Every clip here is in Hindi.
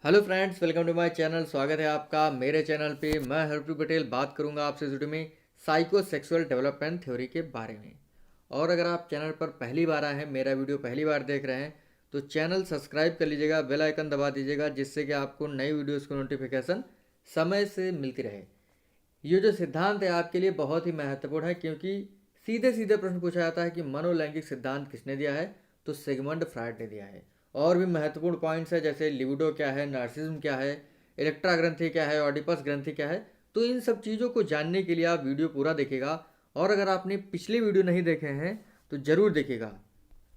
Hello friends, welcome to my channel. स्वागत है आपका मेरे चैनल पे। मैं हरप्रीत पटेल बात करूंगा आपसे इस वीडियो में साइको सेक्सुअल डेवलपमेंट थ्योरी के बारे में। और अगर आप चैनल पर पहली बार आए हैं, मेरा वीडियो पहली बार देख रहे हैं, तो चैनल सब्सक्राइब कर लीजिएगा, बेल आइकन दबा दीजिएगा, जिससे कि आपको नई वीडियोज़ की नोटिफिकेशन समय से मिलती रहे। ये जो सिद्धांत है आपके लिए बहुत ही महत्वपूर्ण है, क्योंकि सीधे सीधे प्रश्न पूछा जाता है कि मनोलैंगिक सिद्धांत किसने दिया है, तो सिगमंड फ्रायड ने दिया है। और भी महत्वपूर्ण पॉइंट्स है, जैसे लिबिडो क्या है, नार्सिज्म क्या है, इलेक्ट्रा ग्रंथि क्या है, ऑडिपस ग्रंथि क्या है। तो इन सब चीज़ों को जानने के लिए आप वीडियो पूरा देखिएगा। और अगर आपने पिछली वीडियो नहीं देखे हैं तो ज़रूर देखिएगा,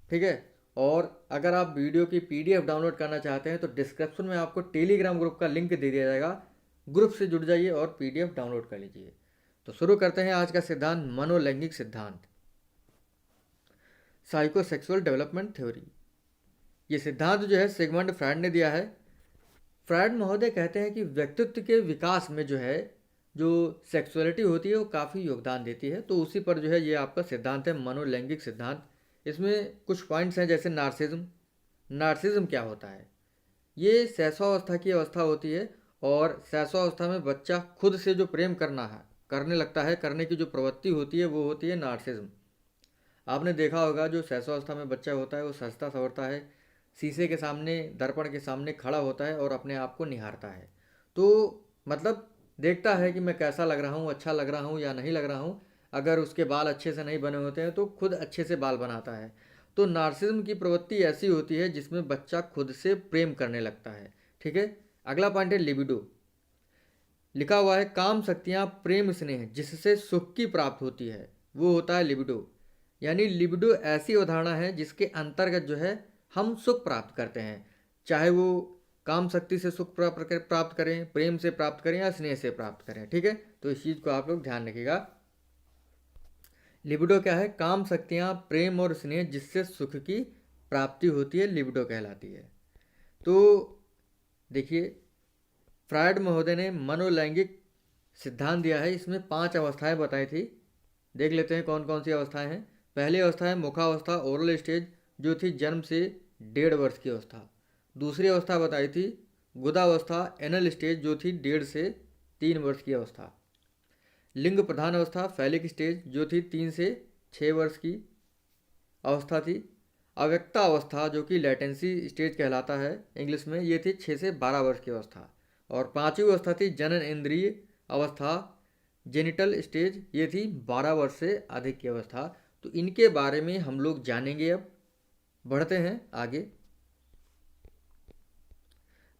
ठीक है। और अगर आप वीडियो की पीडीएफ डाउनलोड करना चाहते हैं तो डिस्क्रिप्शन में आपको टेलीग्राम ग्रुप का लिंक दे दिया जाएगा। ग्रुप से जुड़ जाइए और पीडीएफ डाउनलोड कर लीजिए। तो शुरू करते हैं आज का सिद्धांत, मनोलैंगिक सिद्धांत, साइकोसेक्सुअल डेवलपमेंट थ्योरी। ये सिद्धांत जो है सिगमंड फ्रायड ने दिया है। फ्रायड महोदय कहते हैं कि व्यक्तित्व के विकास में जो है, जो सेक्सुअलिटी होती है वो काफ़ी योगदान देती है। तो उसी पर जो है ये आपका सिद्धांत है, मनोलैंगिक सिद्धांत। इसमें कुछ पॉइंट्स हैं, जैसे नार्सिज्म। नार्सिज्म क्या होता है? ये शैशवावस्था की अवस्था होती है, और शैशवावस्था में बच्चा खुद से जो प्रेम करना है, करने लगता है, करने की जो प्रवृत्ति होती है वो होती है नार्सिज्म। आपने देखा होगा, जो शैशवावस्था में बच्चा होता है वो सजता संवरता है, शीशे के सामने, दर्पण के सामने खड़ा होता है और अपने आप को निहारता है। तो मतलब देखता है कि मैं कैसा लग रहा हूँ, अच्छा लग रहा हूँ या नहीं लग रहा हूँ। अगर उसके बाल अच्छे से नहीं बने होते हैं तो खुद अच्छे से बाल बनाता है। तो नार्सिज्म की प्रवृत्ति ऐसी होती है जिसमें बच्चा खुद से प्रेम करने लगता है, ठीक है। अगला पॉइंट है लिबिडो। लिखा हुआ है, काम शक्तियाँ, प्रेम स्नेह जिससे सुख की प्राप्ति होती है, वो होता है लिबिडो। यानी लिबिडो ऐसी अवधारणा है जिसके अंतर्गत जो है हम सुख प्राप्त करते हैं, चाहे वो काम शक्ति से सुख प्राप्त करें, प्रेम से प्राप्त करें या स्नेह से प्राप्त करें, ठीक है। तो इस चीज़ को आप लोग ध्यान रखिएगा। लिबिडो क्या है? काम शक्तियाँ, प्रेम और स्नेह जिससे सुख की प्राप्ति होती है, लिबिडो कहलाती है। तो देखिए, फ्रायड महोदय ने मनोलैंगिक सिद्धांत दिया है। इसमें 5 अवस्थाएं बताई थी। देख लेते हैं कौन कौन सी अवस्थाएं हैं। पहली अवस्था है मुखावस्था, ओरल स्टेज, जो थी जन्म से 1.5 वर्ष की अवस्था। दूसरी अवस्था बताई थी गुदावस्था, एनल स्टेज, जो थी 1.5 से 3 वर्ष की अवस्था। लिंग प्रधान अवस्था, फैलिक स्टेज, जो थी 3 से 6 वर्ष की अवस्था थी। अव्यक्ता अवस्था, जो कि लेटेंसी स्टेज कहलाता है इंग्लिश में, ये थी 6 से 12 वर्ष की अवस्था। और पांचवी अवस्था थी जनन इंद्रिय अवस्था, जेनिटल स्टेज, ये थी 12 वर्ष से अधिक की अवस्था। तो इनके बारे में हम लोग जानेंगे। अब बढ़ते हैं आगे।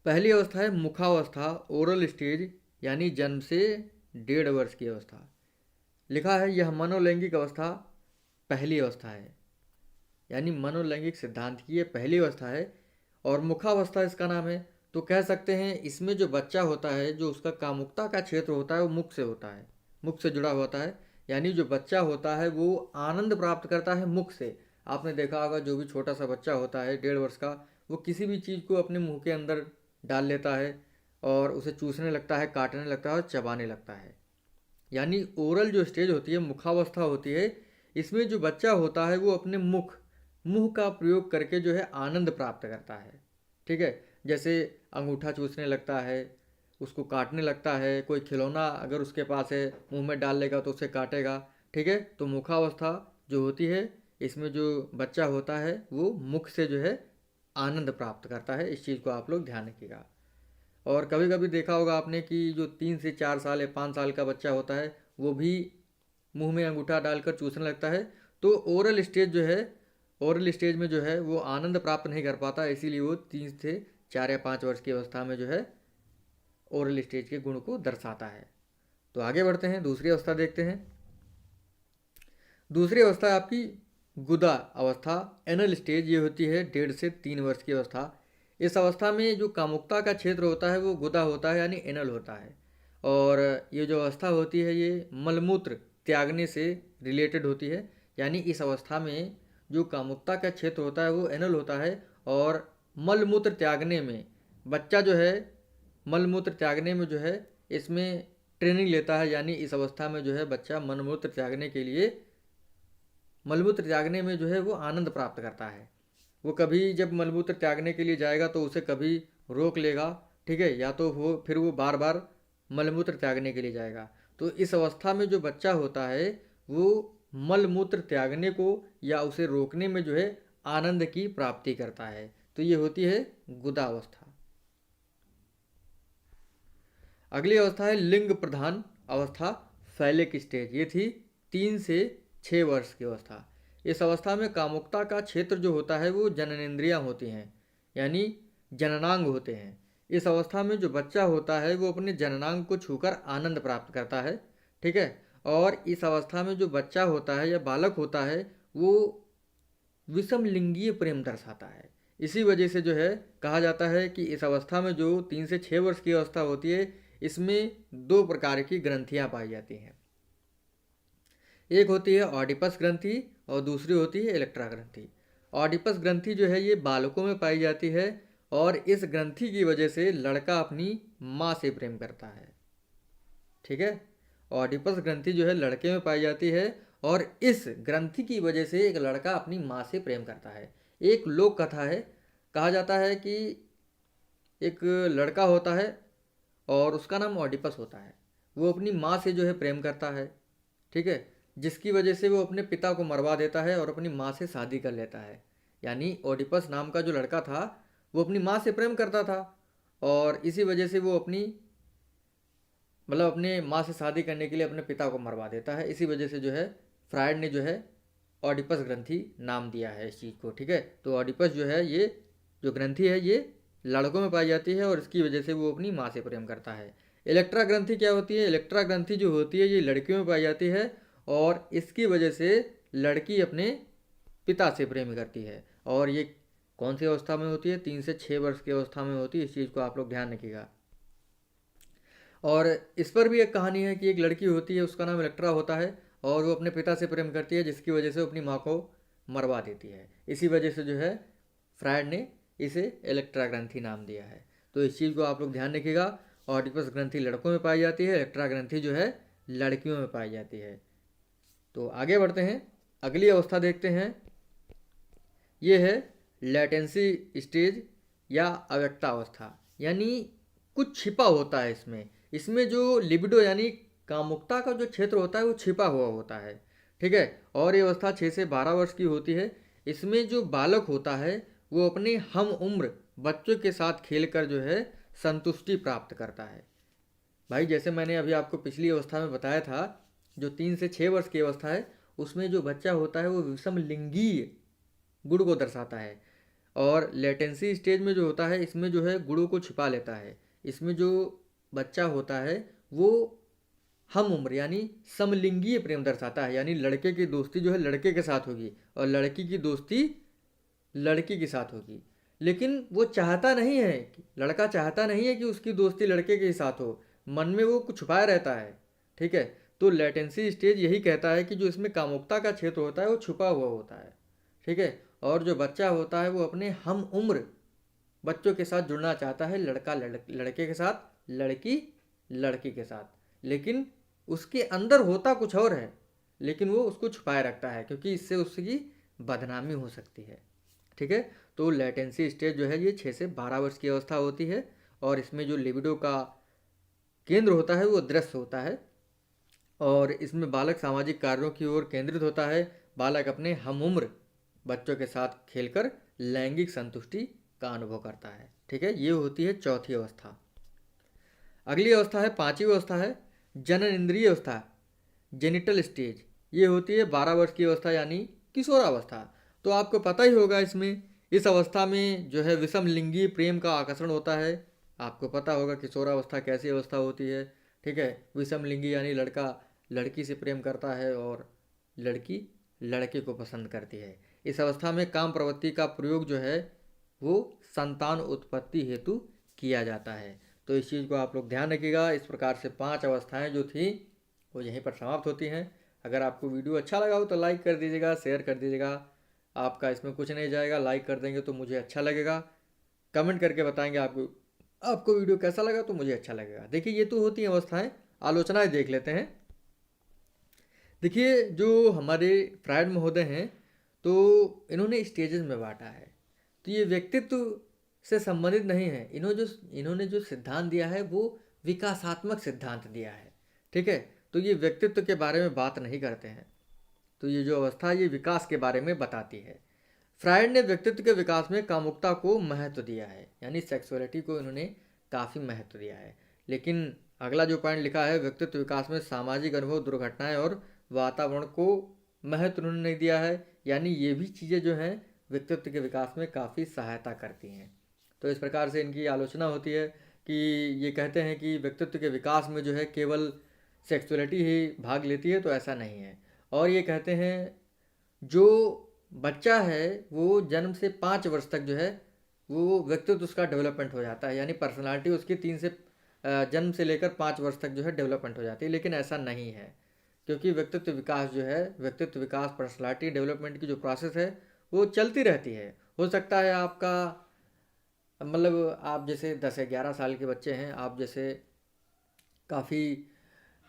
पहली अवस्था है मुखावस्था, ओरल स्टेज, यानी जन्म से 1.5 वर्ष की अवस्था। लिखा है, यह मनोलैंगिक अवस्था पहली अवस्था है, यानी मनोलैंगिक सिद्धांत की ये पहली अवस्था है। और मुखावस्था इसका नाम है। तो कह सकते हैं इसमें जो बच्चा होता है, जो उसका कामुकता का क्षेत्र होता है, वो मुख से होता है, मुख से जुड़ा होता है। यानी जो बच्चा होता है वो आनंद प्राप्त करता है मुख से। आपने देखा होगा, जो भी छोटा सा बच्चा होता है 1.5 वर्ष का, वो किसी भी चीज़ को अपने मुंह के अंदर डाल लेता है और उसे चूसने लगता है, काटने लगता है और चबाने लगता है। यानी ओरल जो स्टेज होती है, मुखावस्था होती है, इसमें जो बच्चा होता है वो अपने मुंह का प्रयोग करके जो है आनंद प्राप्त करता है, ठीक है। जैसे अंगूठा चूसने लगता है, उसको काटने लगता है, कोई खिलौना अगर उसके पास है मुंह में डाल लेगा तो उसे काटेगा, ठीक है। तो मुखावस्था जो होती है, इसमें जो बच्चा होता है वो मुख से जो है आनंद प्राप्त करता है। इस चीज़ को आप लोग ध्यान रखिएगा। और कभी कभी देखा होगा आपने कि जो 3 से 4 साल या 5 साल का बच्चा होता है, वो भी मुंह में अंगूठा डालकर चूसने लगता है। तो ओरल स्टेज जो है, ओरल स्टेज में जो है वो आनंद प्राप्त नहीं कर पाता, इसीलिए वो 3 से 4 या 5 वर्ष की अवस्था में जो है ओरल स्टेज के गुण को दर्शाता है। तो आगे बढ़ते हैं, दूसरी अवस्था देखते हैं। दूसरी अवस्था आपकी गुदा अवस्था, एनल स्टेज, ये होती है 1.5 से 3 वर्ष की अवस्था। इस अवस्था में जो कामुकता का क्षेत्र होता है वो गुदा होता है, यानी एनल होता है। और ये जो अवस्था होती है ये मलमूत्र त्यागने से रिलेटेड होती है। यानी इस अवस्था में जो कामुकता का क्षेत्र होता है वो एनल होता है। और मलमूत्र त्यागने में बच्चा जो है, मलमूत्र त्यागने में जो है इसमें ट्रेनिंग लेता है। यानी इस अवस्था में जो है बच्चा मलमूत्र त्यागने के लिए, मलमूत्र त्यागने में जो है वो आनंद प्राप्त करता है। वो कभी जब मलमूत्र त्यागने के लिए जाएगा तो उसे कभी रोक लेगा ठीक है, या तो वो बार बार मलमूत्र त्यागने के लिए जाएगा। तो इस अवस्था में जो बच्चा होता है वो मलमूत्र त्यागने को या उसे रोकने में जो है आनंद की प्राप्ति करता है। तो ये होती है गुदावस्था। अगली अवस्था है लिंग प्रधान अवस्था, फैलिक स्टेज। ये थी 3 से 6 वर्ष की अवस्था। इस अवस्था में कामुकता का क्षेत्र जो होता है वो जननेंद्रियां होती हैं, यानी जननांग होते हैं। इस अवस्था में जो बच्चा होता है वो अपने जननांग को छूकर आनंद प्राप्त करता है। ठीक है, और इस अवस्था में जो बच्चा होता है या बालक होता है वो विषम लिंगीय प्रेम दर्शाता है। इसी वजह से जो है कहा जाता है कि इस अवस्था में जो 3 से 6 वर्ष की अवस्था होती है इसमें 2 प्रकार की ग्रंथियां पाई जाती हैं। एक होती है ऑडिपस ग्रंथि और दूसरी होती है इलेक्ट्रा ग्रंथि। ऑडिपस ग्रंथि जो है ये बालकों में पाई जाती है और इस ग्रंथि की वजह से लड़का अपनी माँ से प्रेम करता है। ठीक है, ऑडिपस ग्रंथि जो है लड़के में पाई जाती है और इस ग्रंथि की वजह से एक लड़का अपनी माँ से प्रेम करता है। एक लोक कथा है, कहा जाता है कि एक लड़का होता है और उसका नाम ऑडिपस होता है। वो अपनी माँ से जो है प्रेम करता है। ठीक है, जिसकी वजह से वो अपने पिता को मरवा देता है और अपनी माँ से शादी कर लेता है। यानी ओडिपस नाम का जो लड़का था वो अपनी माँ से प्रेम करता था और इसी वजह से वो अपने माँ से शादी करने के लिए अपने पिता को मरवा देता है। इसी वजह से जो है फ्रायड ने जो है ऑडिपस ग्रंथि नाम दिया है इस चीज़ को। ठीक है, तो ऑडिपस जो है ये जो ग्रंथि है ये लड़कों में पाई जाती है और इसकी वजह से वो अपनी माँ से प्रेम करता है। इलेक्ट्रा ग्रंथि क्या होती है? इलेक्ट्रा ग्रंथि जो होती है ये लड़कियों में पाई जाती है और इसकी वजह से लड़की अपने पिता से प्रेम करती है। और ये कौन सी अवस्था में होती है? 3 से 6 वर्ष की अवस्था में होती है। इस चीज़ को आप लोग ध्यान रखिएगा। और इस पर भी एक कहानी है कि एक लड़की होती है, उसका नाम इलेक्ट्रा होता है और वो अपने पिता से प्रेम करती है जिसकी वजह से वो अपनी माँ को मरवा देती है। इसी वजह से जो है फ्रायड ने इसे इलेक्ट्रा ग्रंथि नाम दिया है। तो इस चीज़ को आप लोग ध्यान रखिएगा। ऑडिपस ग्रंथि लड़कों में पाई जाती है, इलेक्ट्रा ग्रंथि जो है लड़कियों में पाई जाती है। तो आगे बढ़ते हैं, अगली अवस्था देखते हैं। ये है लेटेंसी स्टेज या अव्यक्ता अवस्था, यानी कुछ छिपा होता है इसमें जो लिबिडो यानी कामुकता का जो क्षेत्र होता है वो छिपा हुआ होता है। ठीक है, और ये अवस्था 6 से 12 वर्ष की होती है। इसमें जो बालक होता है वो अपने हम उम्र बच्चों के साथ खेलकर जो है संतुष्टि प्राप्त करता है। भाई जैसे मैंने अभी आपको पिछली अवस्था में बताया था, जो 3 से 6 वर्ष की अवस्था है उसमें जो बच्चा होता है वो विषम लिंगीय गुण को दर्शाता है और लेटेंसी स्टेज में जो होता है इसमें जो है गुणों को छिपा लेता है। इसमें जो बच्चा होता है वो हम उम्र यानी समलिंगीय प्रेम दर्शाता है, यानी लड़के की दोस्ती जो है लड़के के साथ होगी और लड़की की दोस्ती लड़की के साथ होगी। लेकिन वो चाहता नहीं है, लड़का चाहता नहीं है कि उसकी दोस्ती लड़के के साथ हो, मन में वो कुछ छुपाया रहता है। ठीक है, तो लेटेंसी स्टेज यही कहता है कि जो इसमें कामुकता का क्षेत्र होता है वो छुपा हुआ होता है। ठीक है, और जो बच्चा होता है वो अपने हम उम्र बच्चों के साथ जुड़ना चाहता है, लड़का लड़के के साथ, लड़की लड़की के साथ, लेकिन उसके अंदर होता कुछ और है, लेकिन वो उसको छुपाए रखता है क्योंकि इससे उसकी बदनामी हो सकती है। ठीक है, तो लेटेंसी स्टेज जो है ये 6 से 12 वर्ष की अवस्था होती है और इसमें जो लिबिडो का केंद्र होता है वो दृश्य होता है और इसमें बालक सामाजिक कार्यों की ओर केंद्रित होता है। बालक अपने हम उम्र बच्चों के साथ खेलकर लैंगिक संतुष्टि का अनुभव करता है। ठीक है, ये होती है चौथी अवस्था। अगली अवस्था है 5वीं अवस्था है जनन इंद्रिय अवस्था, जेनिटल स्टेज। ये होती है 12 वर्ष की अवस्था यानी किशोरावस्था। तो आपको पता ही होगा इसमें इस अवस्था में जो है विषम लिंगी प्रेम का आकर्षण होता है। आपको पता होगा किशोरावस्था कैसी अवस्था होती है। ठीक है, विषम लिंगी यानी लड़का लड़की से प्रेम करता है और लड़की लड़के को पसंद करती है। इस अवस्था में काम प्रवृत्ति का प्रयोग जो है वो संतान उत्पत्ति हेतु किया जाता है। तो इस चीज़ को आप लोग ध्यान रखिएगा। इस प्रकार से 5 अवस्थाएं जो थी वो यहीं पर समाप्त होती हैं। अगर आपको वीडियो अच्छा लगा हो तो लाइक कर दीजिएगा, शेयर कर दीजिएगा। आपका इसमें कुछ नहीं जाएगा, लाइक कर देंगे तो मुझे अच्छा लगेगा। कमेंट करके बताएंगे आपको वीडियो कैसा लगा तो मुझे अच्छा लगेगा। देखिए ये तो होती हैं अवस्थाएं, आलोचनाएं देख लेते हैं। देखिए जो हमारे फ्रायड महोदय हैं तो इन्होंने स्टेजेस में बांटा है। तो ये व्यक्तित्व से संबंधित नहीं है। इन्होंने जो सिद्धांत दिया है वो विकासात्मक सिद्धांत दिया है। ठीक है, तो ये व्यक्तित्व के बारे में बात नहीं करते हैं। तो ये जो अवस्था है ये विकास के बारे में बताती है। फ्रायड ने व्यक्तित्व के विकास में कामुकता को महत्व दिया है, यानी सेक्सुअलिटी को इन्होंने काफ़ी महत्व दिया है। लेकिन अगला जो पॉइंट लिखा है, व्यक्तित्व विकास में सामाजिक अनुभव, दुर्घटनाएं और वातावरण को महत्व उन्होंने नहीं दिया है। यानी ये भी चीज़ें जो हैं व्यक्तित्व के विकास में काफ़ी सहायता करती हैं। तो इस प्रकार से इनकी आलोचना होती है कि ये कहते हैं कि व्यक्तित्व के विकास में जो है केवल सेक्सुअलिटी ही भाग लेती है, तो ऐसा नहीं है। और ये कहते हैं जो बच्चा है वो जन्म से 5 वर्ष तक जो है वो व्यक्तित्व उसका डेवलपमेंट हो जाता है, यानी पर्सनालिटी उसकी जन्म से लेकर 5 वर्ष तक जो है डेवलपमेंट हो जाती है। लेकिन ऐसा नहीं है, क्योंकि व्यक्तित्व विकास जो है, व्यक्तित्व विकास, पर्सनालिटी डेवलपमेंट की जो प्रोसेस है वो चलती रहती है। हो सकता है आपका मतलब आप जैसे 10 या 11 साल के बच्चे हैं, आप जैसे काफ़ी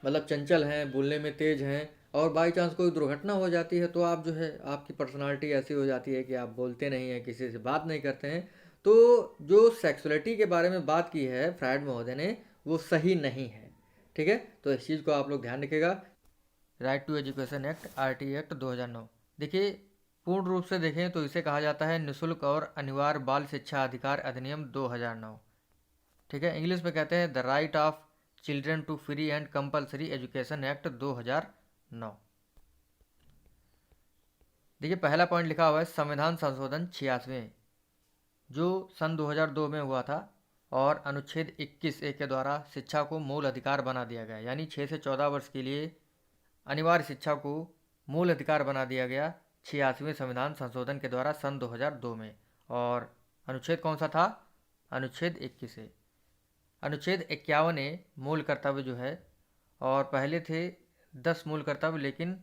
मतलब चंचल हैं, बोलने में तेज़ हैं, और बाई चांस कोई दुर्घटना हो जाती है तो आप जो है आपकी पर्सनालिटी ऐसी हो जाती है कि आप बोलते नहीं हैं, किसी से बात नहीं करते हैं। तो जो सेक्सुअलिटी के बारे में बात की है फ्रायड महोदय ने वो सही नहीं है। ठीक है, तो इस चीज़ को आप लोग ध्यान रखिएगा। Right to education act, RT act 2009। देखिए, पूर्ण रूप से देखें तो इसे कहा जाता है निःशुल्क और अनिवार्य बाल शिक्षा अधिकार अधिनियम 2009। ठीक है, इंग्लिश में कहते हैं the right of children to free and compulsory education act 2009। देखिए, पहला पॉइंट लिखा हुआ है संविधान संशोधन 86वें, जो सन 2002 में हुआ था, और अनुच्छेद 21A के द्वारा शिक्षा को मूल अधिकार बना दिया गया। यानी 6 से 14 वर्ष के लिए अनिवार्य शिक्षा को मूल अधिकार बना दिया गया 86वें संविधान संशोधन के द्वारा सन 2002 में। और अनुच्छेद कौन सा था? अनुच्छेद 21A। अनुच्छेद 51A मूल कर्तव्य जो है, और पहले थे 10 मूल कर्तव्य, लेकिन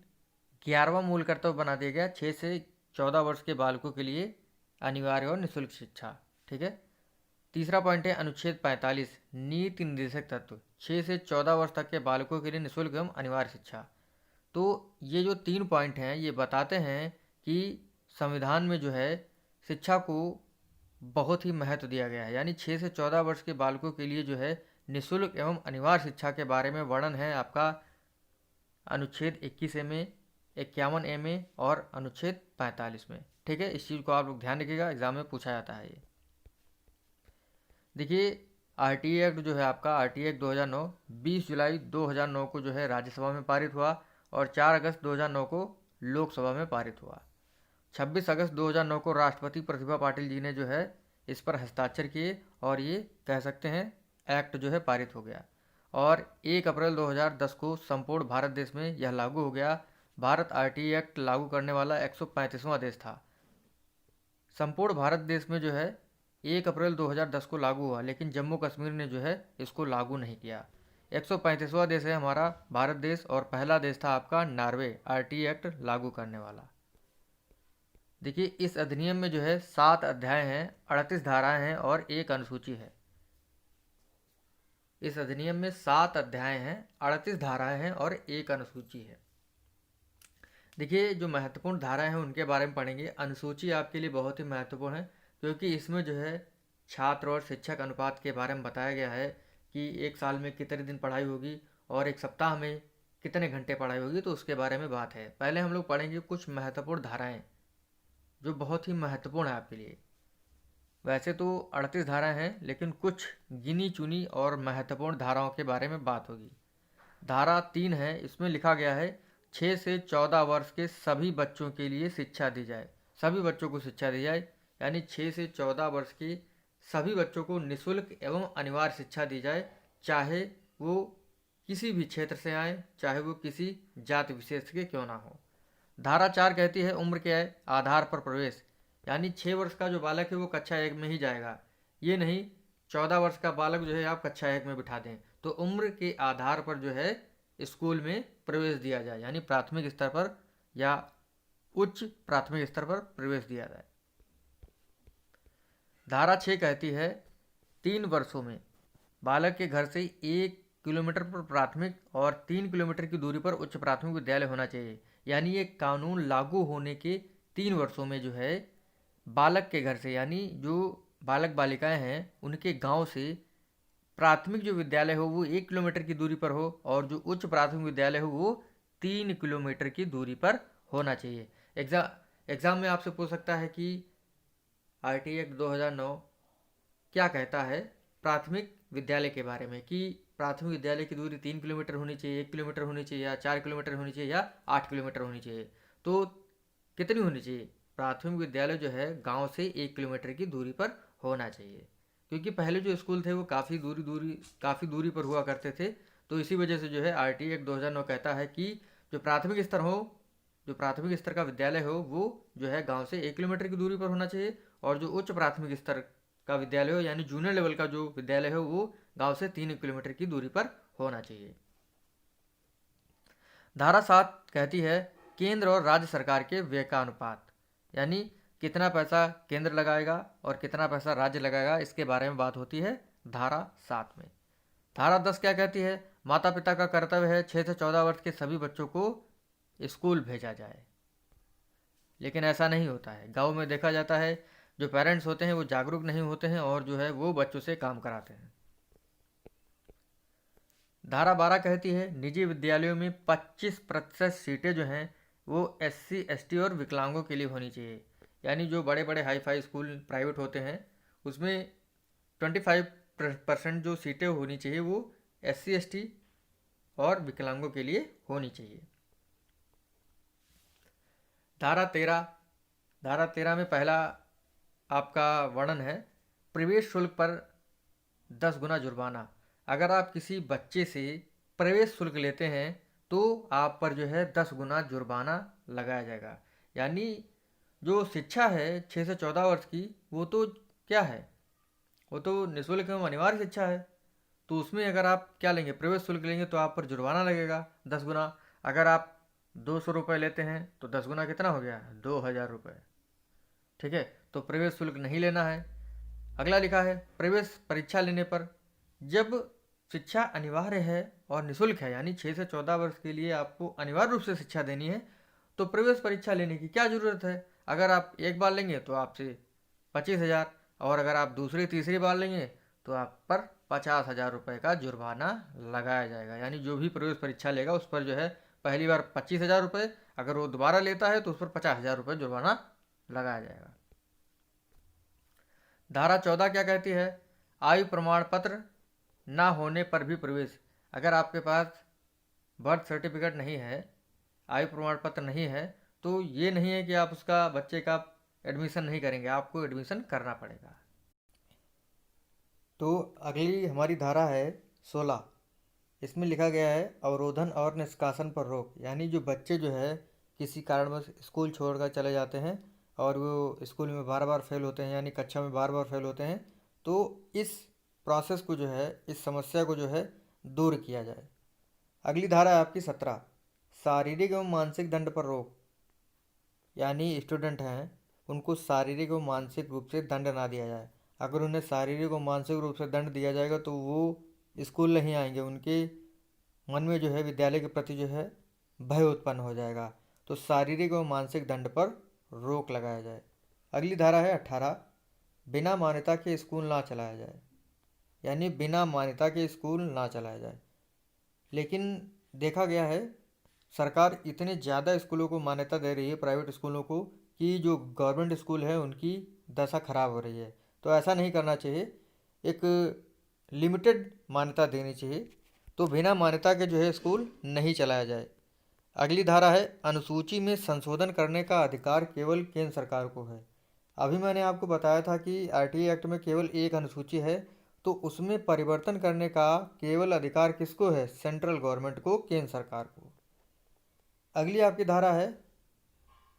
11वां मूल कर्तव्य बना दिया गया 6 से 14 वर्ष के बालकों के लिए अनिवार्य और निःशुल्क शिक्षा। ठीक है, तीसरा पॉइंट है अनुच्छेद 45 नीति निर्देशक तत्व, 6 से 14 वर्ष तक के बालकों के लिए निःशुल्क एवं अनिवार्य शिक्षा। तो ये जो 3 पॉइंट हैं ये बताते हैं कि संविधान में जो है शिक्षा को बहुत ही महत्व दिया गया है। यानी 6 से 14 वर्ष के बालकों के लिए जो है निःशुल्क एवं अनिवार्य शिक्षा के बारे में वर्णन है आपका अनुच्छेद 21A में, 51A में और अनुच्छेद 45 में। ठीक है, इस चीज़ को आप लोग ध्यान रखिएगा, एग्जाम में पूछा जाता है ये। देखिए, आरटीए एक्ट जो है आपका, आरटीए एक्ट 2009 20 जुलाई 2009 को जो है राज्यसभा में पारित हुआ, और 4 अगस्त 2009 को लोकसभा में पारित हुआ। 26 अगस्त 2009 को राष्ट्रपति प्रतिभा पाटिल जी ने जो है इस पर हस्ताक्षर किए, और ये कह सकते हैं एक्ट जो है पारित हो गया। और 1 अप्रैल 2010 को संपूर्ण भारत देश में यह लागू हो गया। भारत आरटीए एक्ट लागू करने वाला 135वां देश था। संपूर्ण भारत देश में जो है 1 अप्रैल 2010 को लागू हुआ, लेकिन जम्मू कश्मीर ने जो है इसको लागू नहीं किया। 135वां देश है हमारा भारत देश, और पहला देश था आपका नॉर्वे आरटीए एक्ट लागू करने वाला। देखिए, इस अधिनियम में जो है 7 अध्याय हैं, 38 धाराएं हैं और 1 अनुसूची है। इस अधिनियम में 7 अध्याय हैं, 38 धाराएं हैं और 1 अनुसूची है। देखिए, जो महत्वपूर्ण धाराएं हैं उनके बारे में पढ़ेंगे। अनुसूची आपके लिए बहुत ही महत्वपूर्ण है, क्योंकि इसमें जो है छात्र और शिक्षक अनुपात के बारे में बताया गया है कि 1 साल में कितने दिन पढ़ाई होगी और 1 सप्ताह में कितने घंटे पढ़ाई होगी, तो उसके बारे में बात है। पहले हम लोग पढ़ेंगे कुछ महत्वपूर्ण धाराएं जो बहुत ही महत्वपूर्ण है आपके लिए। वैसे तो 38 धाराएं हैं, लेकिन कुछ गिनी चुनी और महत्वपूर्ण धाराओं के बारे में बात होगी। धारा 3 है, इसमें लिखा गया है 6 से 14 वर्ष के सभी बच्चों के लिए शिक्षा दी जाए। सभी बच्चों को शिक्षा दी जाए, यानी 6 से 14 वर्ष के सभी बच्चों को निःशुल्क एवं अनिवार्य शिक्षा दी जाए, चाहे वो किसी भी क्षेत्र से आए, चाहे वो किसी जाति विशेष के क्यों ना हो। धारा 4 कहती है उम्र के आधार पर प्रवेश, यानी 6 वर्ष का जो बालक है वो कक्षा 1 में ही जाएगा। ये नहीं 14 वर्ष का बालक जो है आप कक्षा 1 में बिठा दें। तो उम्र के आधार पर जो है स्कूल में प्रवेश दिया जाए, यानी प्राथमिक स्तर पर या उच्च प्राथमिक स्तर पर प्रवेश दिया जाए। धारा 6 कहती है 3 वर्षों में बालक के घर से 1 किलोमीटर पर प्राथमिक और 3 किलोमीटर की दूरी पर उच्च प्राथमिक विद्यालय होना चाहिए। यानी ये कानून लागू होने के 3 वर्षों में जो है बालक के घर से, यानी जो बालक बालिकाएं हैं उनके गांव से प्राथमिक जो विद्यालय हो वो 1 किलोमीटर की दूरी पर हो, और जो उच्च प्राथमिक विद्यालय हो वो 3 किलोमीटर की दूरी पर होना चाहिए। एग्ज़ाम में आपसे पूछ सकता है कि आरटी एक्ट 2009 क्या कहता है प्राथमिक विद्यालय के बारे में, कि प्राथमिक विद्यालय की दूरी 3 किलोमीटर होनी चाहिए, 1 किलोमीटर होनी चाहिए, या 4 किलोमीटर होनी चाहिए, या 8 किलोमीटर होनी चाहिए। तो कितनी होनी चाहिए? प्राथमिक विद्यालय जो है गांव से 1 किलोमीटर की दूरी पर होना चाहिए, क्योंकि पहले जो स्कूल थे वो काफ़ी दूरी पर हुआ करते थे। तो इसी वजह से जो है आरटी एक्ट 2009 कहता है कि जो प्राथमिक स्तर हो जो प्राथमिक स्तर का विद्यालय हो वो जो है गांव से 1 किलोमीटर की दूरी पर होना चाहिए, और जो उच्च प्राथमिक स्तर का विद्यालय हो यानी जूनियर लेवल का जो विद्यालय हो वो गांव से 3 किलोमीटर की दूरी पर होना चाहिए। धारा 7 कहती है केंद्र और राज्य सरकार के व्यय का अनुपात, यानी कितना पैसा केंद्र लगाएगा और कितना पैसा राज्य लगाएगा, इसके बारे में बात होती है धारा 7 में। धारा 10 क्या कहती है? माता पिता का कर्तव्य है 6 से 14 वर्ष के सभी बच्चों को स्कूल भेजा जाए। लेकिन ऐसा नहीं होता है। गांव में देखा जाता है जो पेरेंट्स होते हैं वो जागरूक नहीं होते हैं और जो है वो बच्चों से काम कराते हैं। धारा 12 कहती है निजी विद्यालयों में 25% सीटें जो हैं वो SC ST और विकलांगों के लिए होनी चाहिए। यानी जो बड़े बड़े हाई फाई स्कूल प्राइवेट होते हैं उसमें 25% जो सीटें होनी चाहिए वो SC ST और विकलांगों के लिए होनी चाहिए। धारा 13 में पहला आपका वर्णन है प्रवेश शुल्क पर 10 गुना जुर्माना। अगर आप किसी बच्चे से प्रवेश शुल्क लेते हैं तो आप पर जो है 10 गुना जुर्माना लगाया जाएगा। यानी जो शिक्षा है 6 से 14 वर्ष की वो तो क्या है, वो तो निःशुल्क एवं अनिवार्य शिक्षा है। तो उसमें अगर आप क्या लेंगे, प्रवेश शुल्क लेंगे, तो आप पर जुर्माना लगेगा 10 गुना। अगर आप 200 रुपये लेते हैं तो 10 गुना कितना हो गया? 2000 रुपये। ठीक है, तो प्रवेश शुल्क नहीं लेना है। अगला लिखा है प्रवेश परीक्षा लेने पर, जब शिक्षा अनिवार्य है और निःशुल्क है यानी 6 से 14 वर्ष के लिए आपको अनिवार्य रूप से शिक्षा देनी है, तो प्रवेश परीक्षा लेने की क्या ज़रूरत है? अगर आप एक बार लेंगे तो आपसे 25,000, और अगर आप दूसरी तीसरी बार लेंगे तो आप पर 50,000 रुपये का जुर्माना लगाया जाएगा। यानी जो भी प्रवेश परीक्षा लेगा उस पर जो है पहली बार 25,000 रुपये, अगर वो दोबारा लेता है तो उस पर 50,000 रुपये जुर्माना लगाया जाएगा। धारा 14 क्या कहती है? आयु प्रमाण पत्र ना होने पर भी प्रवेश। अगर आपके पास बर्थ सर्टिफिकेट नहीं है, आयु प्रमाण पत्र नहीं है, तो ये नहीं है कि आप उसका बच्चे का एडमिशन नहीं करेंगे, आपको एडमिशन करना पड़ेगा। तो अगली हमारी धारा है 16। इसमें लिखा गया है अवरोधन और निष्कासन पर रोक। यानी जो बच्चे जो है किसी कारणवश स्कूल छोड़कर चले जाते हैं और वो स्कूल में बार बार फेल होते हैं यानी कक्षा में बार बार फेल होते हैं, तो इस प्रोसेस को जो है, इस समस्या को जो है दूर किया जाए। अगली धारा है आपकी 17, शारीरिक एवं मानसिक दंड पर रोक। यानी स्टूडेंट हैं उनको शारीरिक और मानसिक रूप से दंड ना दिया जाए। अगर उन्हें शारीरिक और मानसिक रूप से दंड दिया जाएगा तो वो स्कूल नहीं आएंगे, उनके मन में जो है विद्यालय के प्रति जो है भय उत्पन्न हो जाएगा। तो शारीरिक और मानसिक दंड पर रोक लगाया जाए। अगली धारा है 18, बिना मान्यता के स्कूल ना चलाया जाए। यानी बिना मान्यता के स्कूल ना चलाया जाए। लेकिन देखा गया है सरकार इतने ज़्यादा स्कूलों को मान्यता दे रही है, प्राइवेट स्कूलों को, कि जो गवर्नमेंट स्कूल है उनकी दशा खराब हो रही है। तो ऐसा नहीं करना चाहिए, एक लिमिटेड मान्यता देनी चाहिए। तो बिना मान्यता के जो है स्कूल नहीं चलाया जाए। अगली धारा है अनुसूची में संशोधन करने का अधिकार केवल केंद्र सरकार को है। अभी मैंने आपको बताया था कि आरटीआई एक्ट में केवल एक अनुसूची है, तो उसमें परिवर्तन करने का केवल अधिकार किसको है? सेंट्रल गवर्नमेंट को, केंद्र सरकार को। अगली आपकी धारा है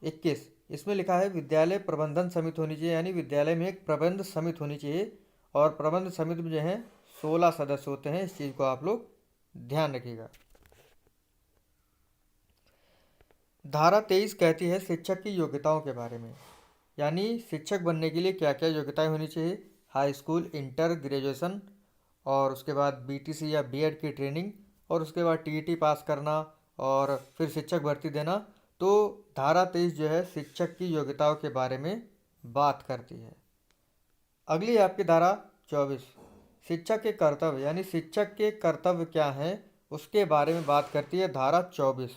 21। इसमें लिखा है विद्यालय प्रबंधन समिति होनी चाहिए। यानी विद्यालय में एक प्रबंध समिति होनी चाहिए, और प्रबंध समिति में जो है 16 सदस्य होते हैं। इस चीज़ को आप लोग ध्यान रखिएगा। धारा 23 कहती है शिक्षक की योग्यताओं के बारे में। यानी शिक्षक बनने के लिए क्या क्या योग्यताएं होनी चाहिए? हाई स्कूल, इंटर, ग्रेजुएशन, और उसके बाद बीटीसी या बीएड की ट्रेनिंग, और उसके बाद टीईटी पास करना, और फिर शिक्षक भर्ती देना। तो धारा 23 जो है शिक्षक की योग्यताओं के बारे में बात करती है। अगली है आपकी धारा 24, शिक्षक के कर्तव्य, यानी शिक्षक के कर्तव्य क्या हैं उसके बारे में बात करती है धारा 24।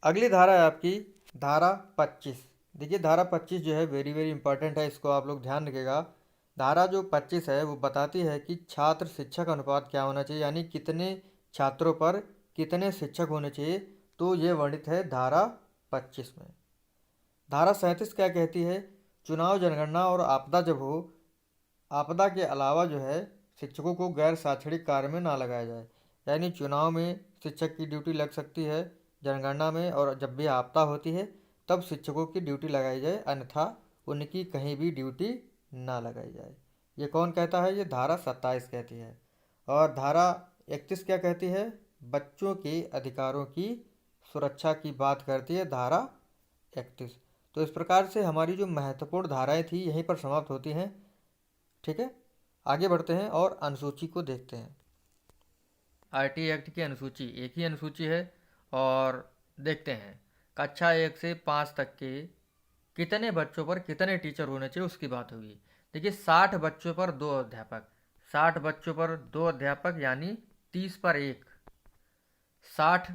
अगली धारा है आपकी धारा 25। देखिए धारा 25 जो है वेरी वेरी इंपॉर्टेंट है, इसको आप लोग ध्यान रखिएगा। धारा जो 25 है वो बताती है कि छात्र शिक्षक अनुपात क्या होना चाहिए, यानी कितने छात्रों पर कितने शिक्षक होने चाहिए, तो ये वर्णित है धारा 25 में। धारा 37 क्या कहती है, चुनाव, जनगणना और आपदा जब हो, आपदा के अलावा जो है शिक्षकों को गैर शैक्षणिक कार्य में ना लगाया जाए। यानी चुनाव में शिक्षक की ड्यूटी लग सकती है, जनगणना में, और जब भी आपदा होती है तब शिक्षकों की ड्यूटी लगाई जाए, अन्यथा उनकी कहीं भी ड्यूटी ना लगाई जाए। ये कौन कहता है, ये धारा 27 कहती है। और धारा 31 क्या कहती है, बच्चों के अधिकारों की सुरक्षा की बात करती है धारा 31। तो इस प्रकार से हमारी जो महत्वपूर्ण धाराएं थी यहीं पर समाप्त होती हैं। ठीक है, आगे बढ़ते हैं और अनुसूची को देखते हैं। आरटी एक्ट की अनुसूची, एक ही अनुसूची है, और देखते हैं कक्षा 1 से 5 तक के कितने बच्चों पर कितने टीचर होने चाहिए उसकी बात होगी। देखिए 60 बच्चों पर 2 अध्यापक, 60 बच्चों पर 2 अध्यापक यानी 30 पर 1। 60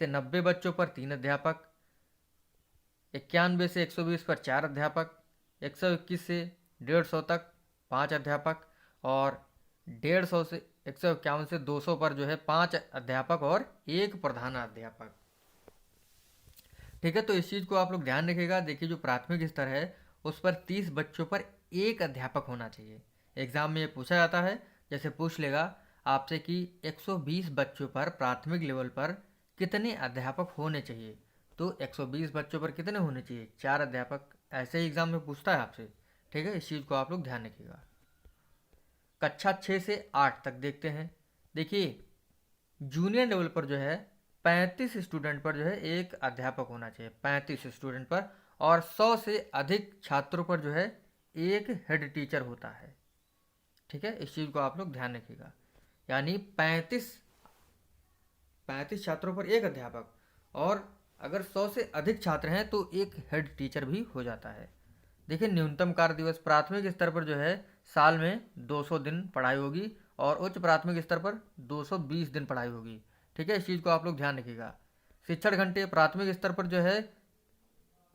से 90 बच्चों पर 3 अध्यापक, 91 से 120 पर 4 अध्यापक, 121 से 150 तक 5 अध्यापक, और 150 से 151 से 200 पर जो है 5 अध्यापक और 1 प्रधानाध्यापक। ठीक है, तो इस चीज़ को आप लोग ध्यान रखिएगा। देखिए जो प्राथमिक स्तर है उस पर 30 बच्चों पर 1 अध्यापक होना चाहिए। एग्जाम में ये पूछा जाता है, जैसे पूछ लेगा आपसे कि 120 बच्चों पर प्राथमिक लेवल पर कितने अध्यापक होने चाहिए, तो 120 बच्चों पर कितने होने चाहिए, 4 अध्यापक। ऐसे ही एग्जाम में पूछता है आपसे। ठीक है, इस चीज़ को आप लोग ध्यान रखिएगा। कक्षा 6 से 8 तक देखते हैं। देखिए जूनियर लेवल पर जो है 35 स्टूडेंट पर जो है 1 अध्यापक होना चाहिए, 35 स्टूडेंट पर, और 100 से अधिक छात्रों पर जो है 1 हेड टीचर होता है। ठीक है, इस चीज़ को आप लोग ध्यान रखिएगा। यानी 35 छात्रों पर 1 अध्यापक, और अगर 100 से अधिक छात्र हैं तो 1 हेड टीचर भी हो जाता है। देखिए न्यूनतम कार्य दिवस प्राथमिक स्तर पर जो है साल में 200 दिन पढ़ाई होगी, और उच्च प्राथमिक स्तर पर 220 दिन पढ़ाई होगी। ठीक है, इस चीज़ को आप लोग ध्यान रखिएगा। शिक्षण घंटे प्राथमिक स्तर पर जो है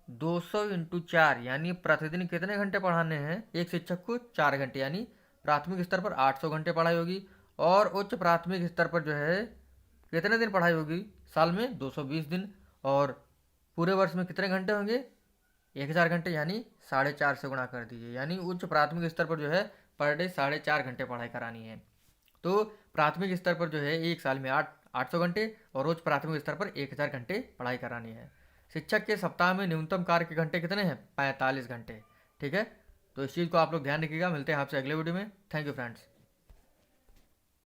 200 इंटू 4, यानी प्रतिदिन कितने घंटे पढ़ाने हैं एक शिक्षक को, 4 घंटे, यानी प्राथमिक स्तर पर 800 घंटे पढ़ाई होगी। और उच्च प्राथमिक स्तर पर जो है कितने दिन पढ़ाई होगी, साल में 220 दिन, और पूरे वर्ष में कितने घंटे होंगे, 1000 घंटे, यानी 4.5 से गुणा कर दीजिए। यानी उच्च प्राथमिक स्तर पर जो है पर डे 4.5 घंटे पढ़ाई करानी है। तो प्राथमिक स्तर पर जो है एक साल में 800 घंटे, और उच्च प्राथमिक स्तर पर 1000 घंटे पढ़ाई करानी है। शिक्षक के सप्ताह में न्यूनतम कार्य के घंटे कितने हैं, 45 घंटे। ठीक है, तो इस चीज़ को आप लोग ध्यान रखिएगा। मिलते हैं आपसे अगले वीडियो में। Thank you friends.